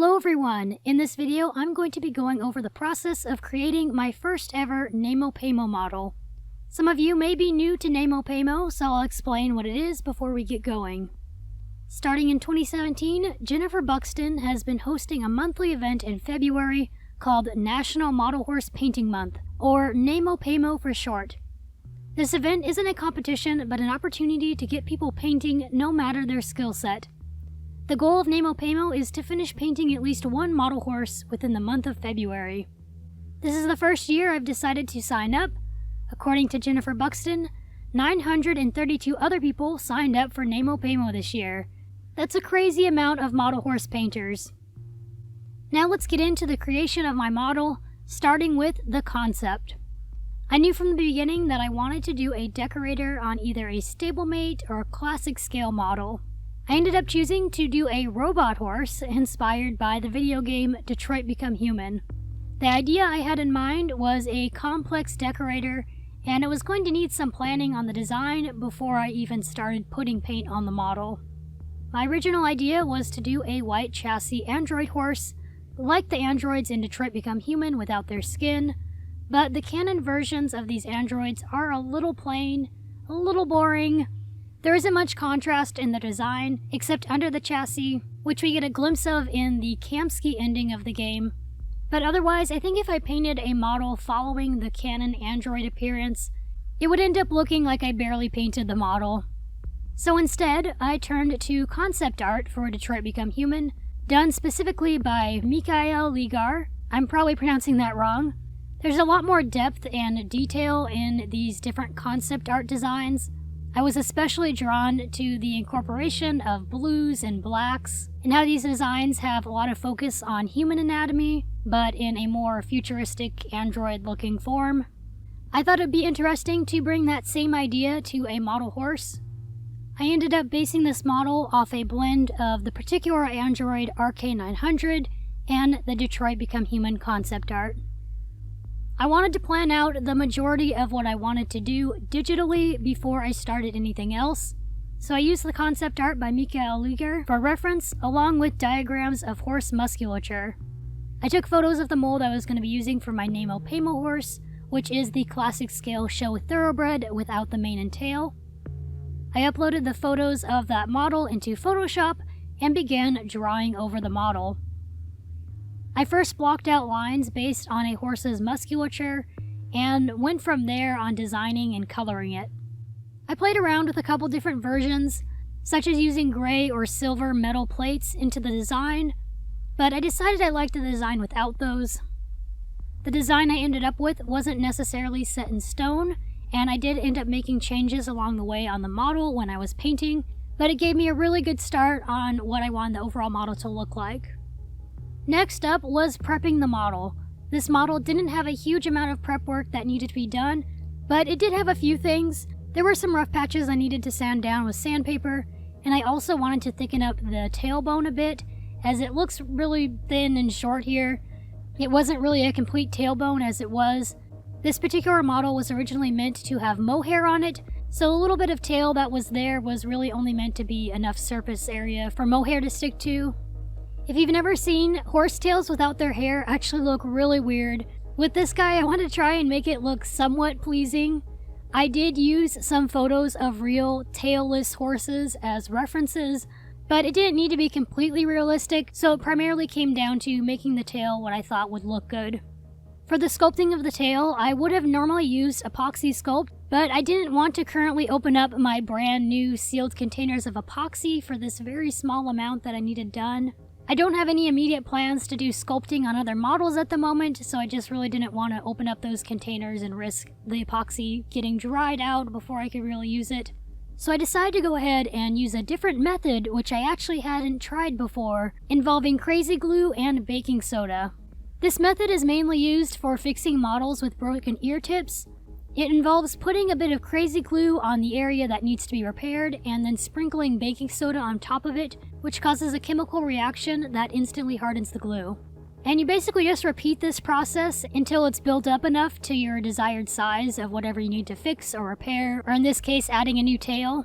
Hello everyone! In this video, I'm going to be going over the process of creating my first ever Nemo-Paymo model. Some of you may be new to Nemo-Paymo, so I'll explain what it is before we get going. Starting in 2017, Jennifer Buxton has been hosting a monthly event in February called National Model Horse Painting Month, or Nemo-Paymo for short. This event isn't a competition, but an opportunity to get people painting no matter their skill set. The goal of Nemo-Paymo is to finish painting at least one model horse within the month of February. This is the first year I've decided to sign up. According to Jennifer Buxton, 932 other people signed up for Nemo-Paymo this year. That's a crazy amount of model horse painters. Now let's get into the creation of my model, starting with the concept. I knew from the beginning that I wanted to do a decorator on either a stablemate or a classic scale model. I ended up choosing to do a robot horse inspired by the video game Detroit Become Human. The idea I had in mind was a complex decorator, and it was going to need some planning on the design before I even started putting paint on the model. My original idea was to do a white chassis android horse, like the androids in Detroit Become Human without their skin, but the canon versions of these androids are a little plain, a little boring. There isn't much contrast in the design, except under the chassis, which we get a glimpse of in the Kamsky ending of the game. But otherwise, I think if I painted a model following the canon android appearance, it would end up looking like I barely painted the model. So instead, I turned to concept art for Detroit Become Human, done specifically by Mikhail Ligar. I'm probably pronouncing that wrong. There's a lot more depth and detail in these different concept art designs. I was especially drawn to the incorporation of blues and blacks, and how these designs have a lot of focus on human anatomy, but in a more futuristic android-looking form. I thought it'd be interesting to bring that same idea to a model horse. I ended up basing this model off a blend of the particular android RK900 and the Detroit Become Human concept art. I wanted to plan out the majority of what I wanted to do digitally before I started anything else, so I used the concept art by Mikhail Ligar for reference, along with diagrams of horse musculature. I took photos of the mold I was going to be using for my Nemo-Paymo horse, which is the classic scale show Thoroughbred without the mane and tail. I uploaded the photos of that model into Photoshop and began drawing over the model. I first blocked out lines based on a horse's musculature and went from there on designing and coloring it. I played around with a couple different versions, such as using gray or silver metal plates into the design, but I decided I liked the design without those. The design I ended up with wasn't necessarily set in stone, and I did end up making changes along the way on the model when I was painting, but it gave me a really good start on what I wanted the overall model to look like. Next up was prepping the model. This model didn't have a huge amount of prep work that needed to be done, but it did have a few things. There were some rough patches I needed to sand down with sandpaper, and I also wanted to thicken up the tailbone a bit, as it looks really thin and short here. It wasn't really a complete tailbone as it was. This particular model was originally meant to have mohair on it, so a little bit of tail that was there was really only meant to be enough surface area for mohair to stick to. If you've never seen horsetails without their hair, actually look really weird. With this guy, I want to try and make it look somewhat pleasing. I did use some photos of real tailless horses as references, but it didn't need to be completely realistic, so it primarily came down to making the tail what I thought would look good. For the sculpting of the tail, I would have normally used epoxy sculpt, but I didn't want to currently open up my brand new sealed containers of epoxy for this very small amount that I needed done. I don't have any immediate plans to do sculpting on other models at the moment, so I just really didn't want to open up those containers and risk the epoxy getting dried out before I could really use it. So I decided to go ahead and use a different method, which I actually hadn't tried before, involving crazy glue and baking soda. This method is mainly used for fixing models with broken ear tips. It involves putting a bit of crazy glue on the area that needs to be repaired and then sprinkling baking soda on top of it, which causes a chemical reaction that instantly hardens the glue. And you basically just repeat this process until it's built up enough to your desired size of whatever you need to fix or repair, or in this case adding a new tail.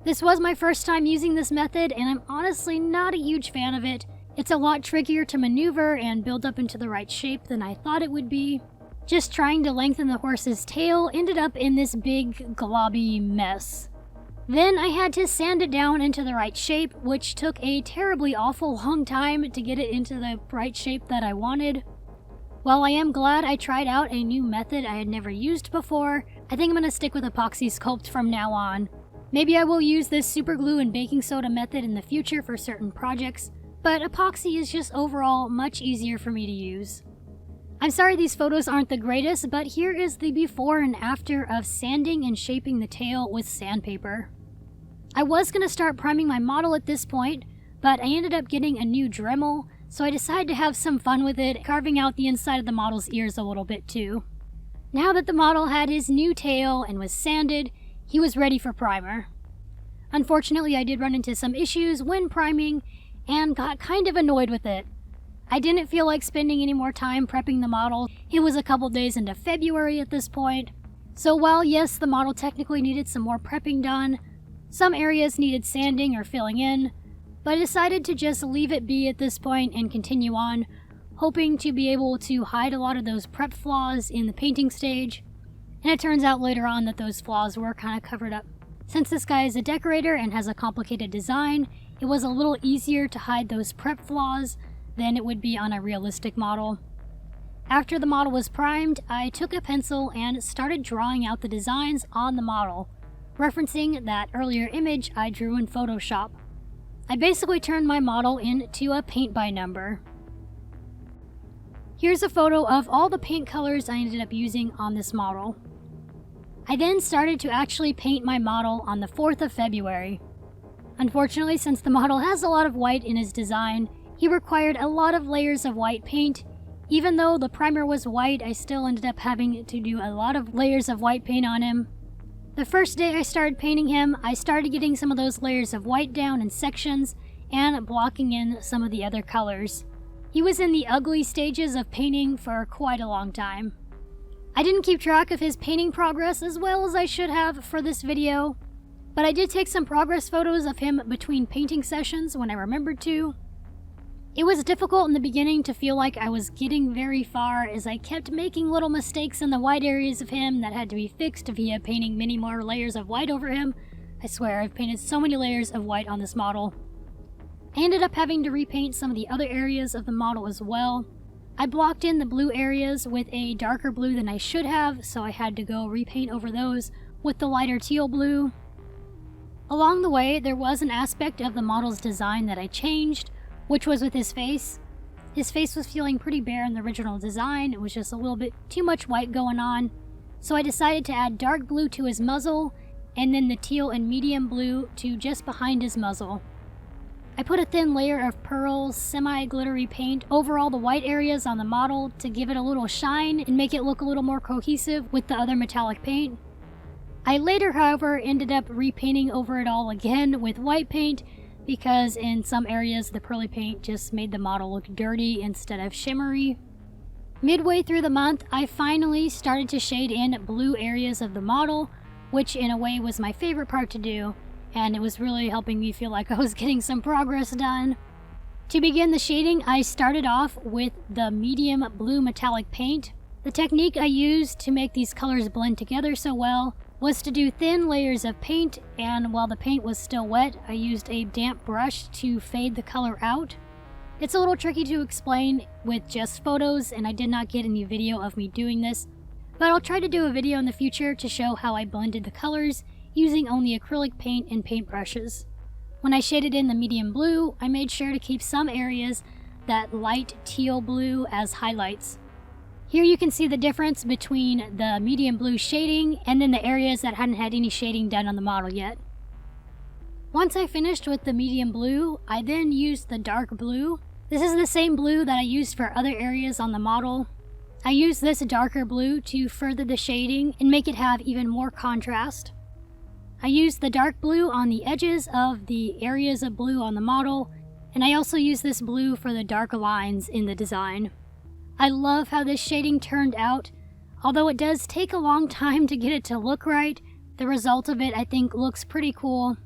This was my first time using this method, and I'm honestly not a huge fan of it. It's a lot trickier to maneuver and build up into the right shape than I thought it would be. Just trying to lengthen the horse's tail ended up in this big globby mess. Then I had to sand it down into the right shape, which took a terribly awful long time to get it into the right shape that I wanted. While I am glad I tried out a new method I had never used before, I think I'm going to stick with epoxy sculpt from now on. Maybe I will use this super glue and baking soda method in the future for certain projects, but epoxy is just overall much easier for me to use. I'm sorry these photos aren't the greatest, but here is the before and after of sanding and shaping the tail with sandpaper. I was going to start priming my model at this point, but I ended up getting a new Dremel, so I decided to have some fun with it, carving out the inside of the model's ears a little bit too. Now that the model had his new tail and was sanded, he was ready for primer. Unfortunately, I did run into some issues when priming and got kind of annoyed with it. I didn't feel like spending any more time prepping the model. It was a couple days into February at this point. So while yes, the model technically needed some more prepping done, some areas needed sanding or filling in, but I decided to just leave it be at this point and continue on, hoping to be able to hide a lot of those prep flaws in the painting stage. And it turns out later on that those flaws were kind of covered up. Since this guy is a decorator and has a complicated design, it was a little easier to hide those prep flaws than it would be on a realistic model. After the model was primed, I took a pencil and started drawing out the designs on the model, referencing that earlier image I drew in Photoshop. I basically turned my model into a paint by number. Here's a photo of all the paint colors I ended up using on this model. I then started to actually paint my model on the 4th of February. Unfortunately, since the model has a lot of white in his design, he required a lot of layers of white paint. Even though the primer was white, I still ended up having to do a lot of layers of white paint on him. The first day I started painting him, I started getting some of those layers of white down in sections and blocking in some of the other colors. He was in the ugly stages of painting for quite a long time. I didn't keep track of his painting progress as well as I should have for this video, but I did take some progress photos of him between painting sessions when I remembered to. It was difficult in the beginning to feel like I was getting very far as I kept making little mistakes in the white areas of him that had to be fixed via painting many more layers of white over him. I swear, I've painted so many layers of white on this model. I ended up having to repaint some of the other areas of the model as well. I blocked in the blue areas with a darker blue than I should have, so I had to go repaint over those with the lighter teal blue. Along the way, there was an aspect of the model's design that I changed, which was with his face. His face was feeling pretty bare in the original design. It was just a little bit too much white going on. So I decided to add dark blue to his muzzle, and then the teal and medium blue to just behind his muzzle. I put a thin layer of pearls, semi-glittery paint over all the white areas on the model to give it a little shine and make it look a little more cohesive with the other metallic paint. I later, however, ended up repainting over it all again with white paint, because in some areas the pearly paint just made the model look dirty instead of shimmery. Midway through the month, I finally started to shade in blue areas of the model, which in a way was my favorite part to do, and it was really helping me feel like I was getting some progress done. To begin the shading, I started off with the medium blue metallic paint. The technique I used to make these colors blend together so well was to do thin layers of paint, and while the paint was still wet, I used a damp brush to fade the color out. It's a little tricky to explain with just photos, and I did not get any video of me doing this, but I'll try to do a video in the future to show how I blended the colors using only acrylic paint and paintbrushes. When I shaded in the medium blue, I made sure to keep some areas that light teal blue as highlights. Here you can see the difference between the medium blue shading and then the areas that hadn't had any shading done on the model yet. Once I finished with the medium blue, I then used the dark blue. This is the same blue that I used for other areas on the model. I used this darker blue to further the shading and make it have even more contrast. I used the dark blue on the edges of the areas of blue on the model, and I also used this blue for the dark lines in the design. I love how this shading turned out. Although it does take a long time to get it to look right, the result of it I think looks pretty cool.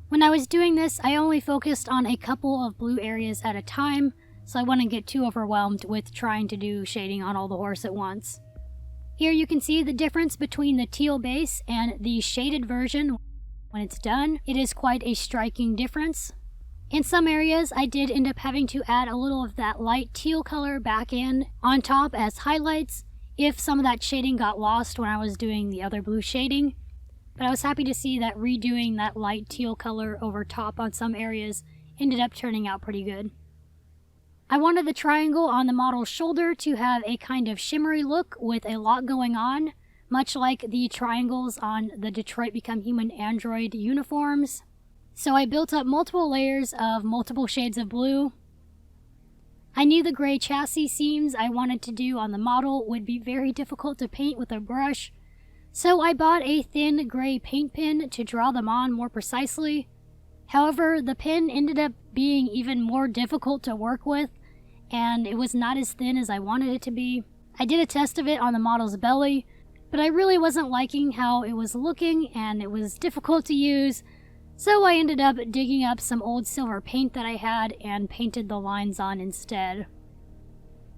When I was doing this, I only focused on a couple of blue areas at a time, so I wouldn't get too overwhelmed with trying to do shading on all the horse at once. Here you can see the difference between the teal base and the shaded version. When it's done, it is quite a striking difference. In some areas, I did end up having to add a little of that light teal color back in on top as highlights if some of that shading got lost when I was doing the other blue shading. But I was happy to see that redoing that light teal color over top on some areas ended up turning out pretty good. I wanted the triangle on the model's shoulder to have a kind of shimmery look with a lot going on, much like the triangles on the Detroit Become Human Android uniforms. So I built up multiple layers of multiple shades of blue. I knew the gray chassis seams I wanted to do on the model would be very difficult to paint with a brush, so I bought a thin gray paint pen to draw them on more precisely. However, the pen ended up being even more difficult to work with, and it was not as thin as I wanted it to be. I did a test of it on the model's belly, but I really wasn't liking how it was looking and it was difficult to use, so I ended up digging up some old silver paint that I had and painted the lines on instead.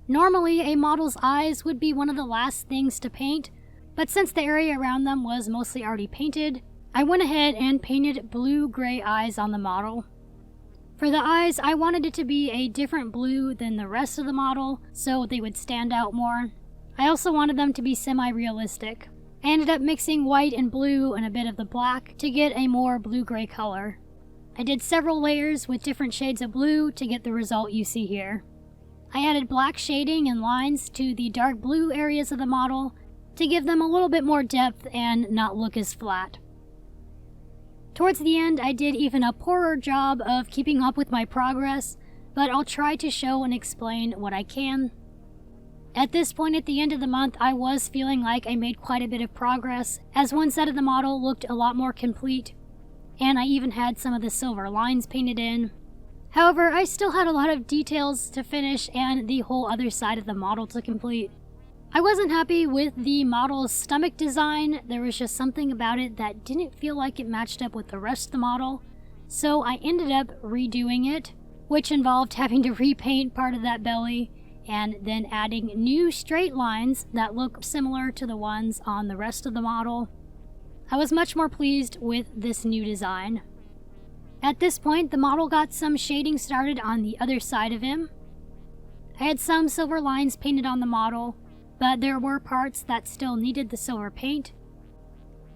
Normally, a model's eyes would be one of the last things to paint, but since the area around them was mostly already painted, I went ahead and painted blue-gray eyes on the model. For the eyes, I wanted it to be a different blue than the rest of the model, so they would stand out more. I also wanted them to be semi-realistic. I ended up mixing white and blue and a bit of the black to get a more blue-gray color. I did several layers with different shades of blue to get the result you see here. I added black shading and lines to the dark blue areas of the model to give them a little bit more depth and not look as flat. Towards the end, I did even a poorer job of keeping up with my progress, but I'll try to show and explain what I can. At this point at the end of the month, I was feeling like I made quite a bit of progress, as one side of the model looked a lot more complete, and I even had some of the silver lines painted in. However, I still had a lot of details to finish and the whole other side of the model to complete. I wasn't happy with the model's stomach design. There was just something about it that didn't feel like it matched up with the rest of the model, so I ended up redoing it, which involved having to repaint part of that belly and then adding new straight lines that look similar to the ones on the rest of the model. I was much more pleased with this new design. At this point, the model got some shading started on the other side of him. I had some silver lines painted on the model, but there were parts that still needed the silver paint.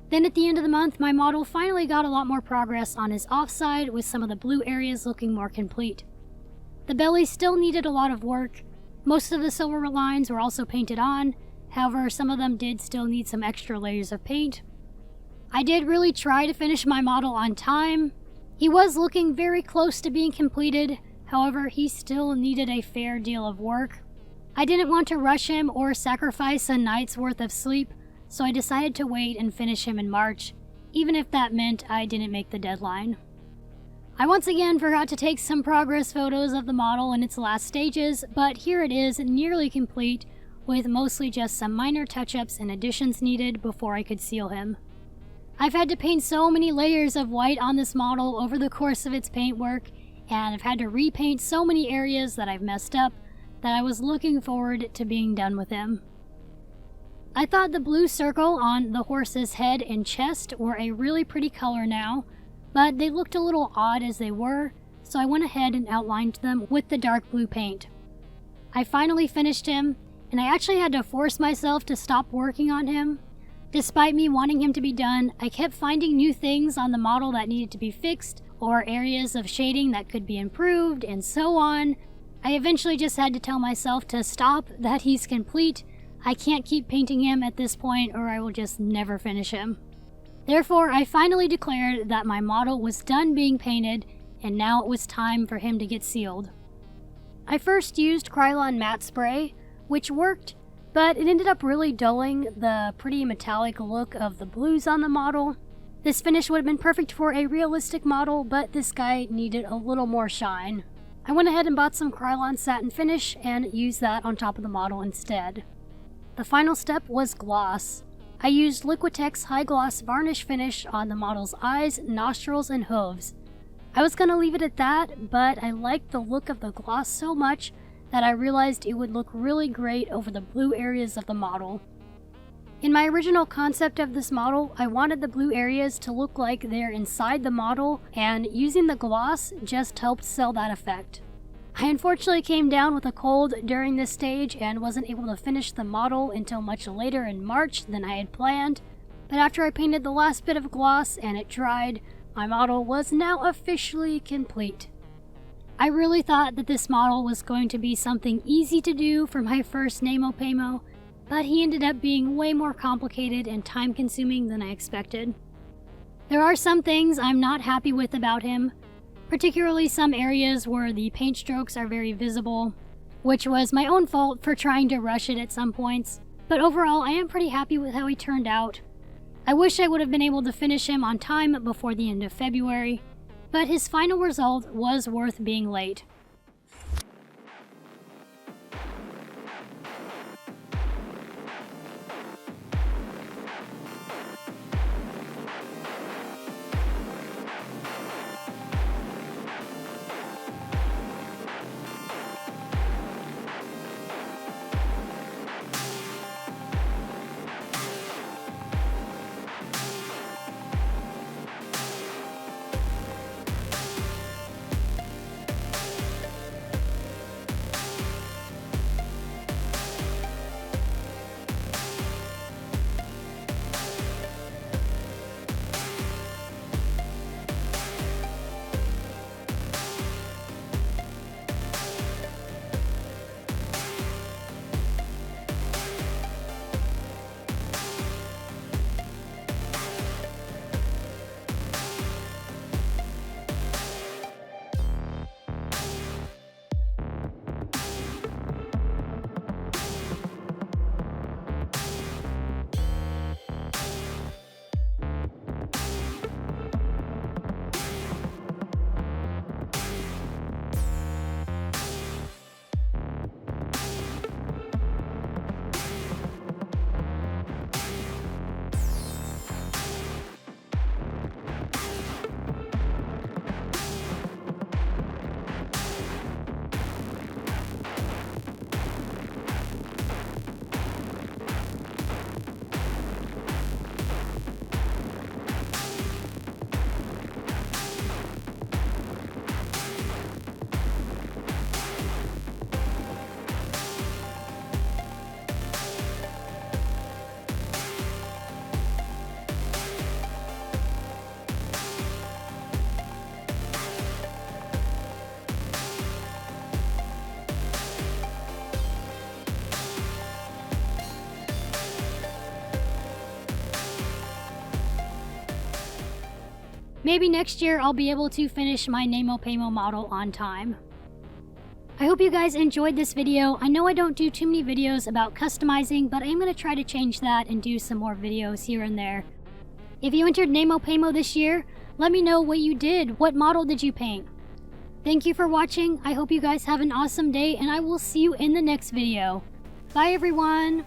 Then at the end of the month, my model finally got a lot more progress on his offside, with some of the blue areas looking more complete. The belly still needed a lot of work. Most of the silver lines were also painted on, however some of them did still need some extra layers of paint. I did really try to finish my model on time. He was looking very close to being completed, however he still needed a fair deal of work. I didn't want to rush him or sacrifice a night's worth of sleep, so I decided to wait and finish him in March, even if that meant I didn't make the deadline. I once again forgot to take some progress photos of the model in its last stages, but here it is nearly complete, with mostly just some minor touch-ups and additions needed before I could seal him. I've had to paint so many layers of white on this model over the course of its paintwork, and I've had to repaint so many areas that I've messed up, that I was looking forward to being done with him. I thought the blue circle on the horse's head and chest were a really pretty color now, but they looked a little odd as they were, so I went ahead and outlined them with the dark blue paint. I finally finished him, and I actually had to force myself to stop working on him. Despite me wanting him to be done, I kept finding new things on the model that needed to be fixed, or areas of shading that could be improved, and so on. I eventually just had to tell myself to stop, that he's complete. I can't keep painting him at this point or I will just never finish him. Therefore, I finally declared that my model was done being painted and now it was time for him to get sealed. I first used Krylon matte spray, which worked, but it ended up really dulling the pretty metallic look of the blues on the model. This finish would have been perfect for a realistic model, but this guy needed a little more shine. I went ahead and bought some Krylon satin finish and used that on top of the model instead. The final step was gloss. I used Liquitex high gloss varnish finish on the model's eyes, nostrils, and hooves. I was gonna leave it at that, but I liked the look of the gloss so much that I realized it would look really great over the blue areas of the model. In my original concept of this model, I wanted the blue areas to look like they're inside the model, and using the gloss just helped sell that effect. I unfortunately came down with a cold during this stage and wasn't able to finish the model until much later in March than I had planned, but after I painted the last bit of gloss and it dried, my model was now officially complete. I really thought that this model was going to be something easy to do for my first Nemo-Pamo, but he ended up being way more complicated and time-consuming than I expected. There are some things I'm not happy with about him, particularly some areas where the paint strokes are very visible, which was my own fault for trying to rush it at some points, but overall I am pretty happy with how he turned out. I wish I would have been able to finish him on time before the end of February, but his final result was worth being late. Maybe next year I'll be able to finish my Nemo-Pamo model on time. I hope you guys enjoyed this video. I know I don't do too many videos about customizing, but I am going to try to change that and do some more videos here and there. If you entered Nemo-Pamo this year, let me know what you did. What model did you paint? Thank you for watching. I hope you guys have an awesome day, and I will see you in the next video. Bye everyone!